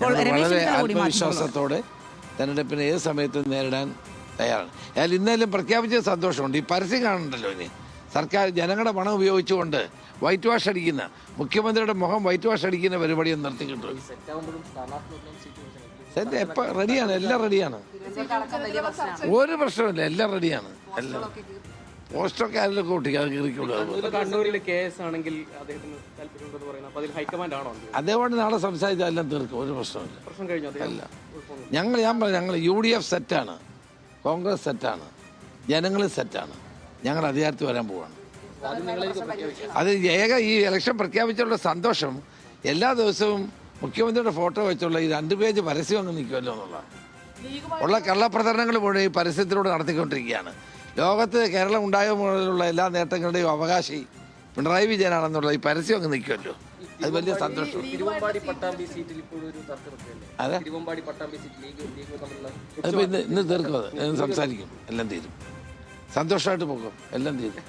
വളരെ ആത്മവിശ്വാസത്തോടെ തെരഞ്ഞെടുപ്പിനെ ഏത് സമയത്തും നേരിടാൻ തയ്യാറാണ്. അയാൾ ഇന്നേലും പ്രഖ്യാപിച്ച സന്തോഷമുണ്ട്. ഈ പരസ്യം കാണണ്ടല്ലോ ഇനി സർക്കാർ ജനങ്ങളുടെ പണം ഉപയോഗിച്ചുകൊണ്ട് വൈറ്റ് വാഷ് അടിക്കുന്ന മുഖ്യമന്ത്രിയുടെ മുഖം വൈറ്റ് വാഷ് അടിക്കുന്ന പരിപാടിയൊന്നും നിർത്തി കിട്ടും. സെറ്റ് എപ്പോൾ റെഡിയാണ്, എല്ലാം റെഡിയാണ്, ഒരു പ്രശ്നമില്ല, എല്ലാം റെഡിയാണ്. എല്ലാം പോസ്റ്റൊക്കെ ആരെങ്കിലും ഒട്ടിക്കുക, അത് കീറിക്കുള്ളൂ. അതേപോലെ നാളെ സംസാരിച്ചാൽ എല്ലാം തീർക്കും, ഒരു പ്രശ്നമില്ല. അല്ല ഞാൻ പറഞ്ഞു, ഞങ്ങൾ UDF സെറ്റാണ്, കോൺഗ്രസ് സെറ്റാണ്, ജനങ്ങൾ സെറ്റാണ്, ഞങ്ങൾ അധികാരത്തിൽ വരാൻ പോവാണ്. അത് ഈ ഇലക്ഷൻ പ്രഖ്യാപിച്ചുള്ള സന്തോഷം എല്ലാ ദിവസവും മുഖ്യമന്ത്രിയുടെ ഫോട്ടോ വെച്ചുള്ള ഈ 2 പേജ് പരസ്യം അങ്ങ് നിൽക്കുമല്ലോ എന്നുള്ളതാണ്. ഉള്ള കള്ളപ്രചരണങ്ങൾ മുഴുവൻ ഈ പരസ്യത്തിലൂടെ നടത്തിക്കൊണ്ടിരിക്കുകയാണ്. ലോകത്ത് കേരളം ഉണ്ടായ മുതലുള്ള എല്ലാ നേട്ടങ്ങളുടെയും അവകാശി പിണറായി വിജയനാണെന്നുള്ള ഈ പരസ്യം അങ്ങ് നിൽക്കുമല്ലോ, അത് വലിയ സന്തോഷം. അതിപ്പോൾ ഇന്ന് തീർക്കും, അത് സംസാരിക്കും, എല്ലാം തീരും, സന്തോഷമായിട്ട് പോകും, എല്ലാം തീരും.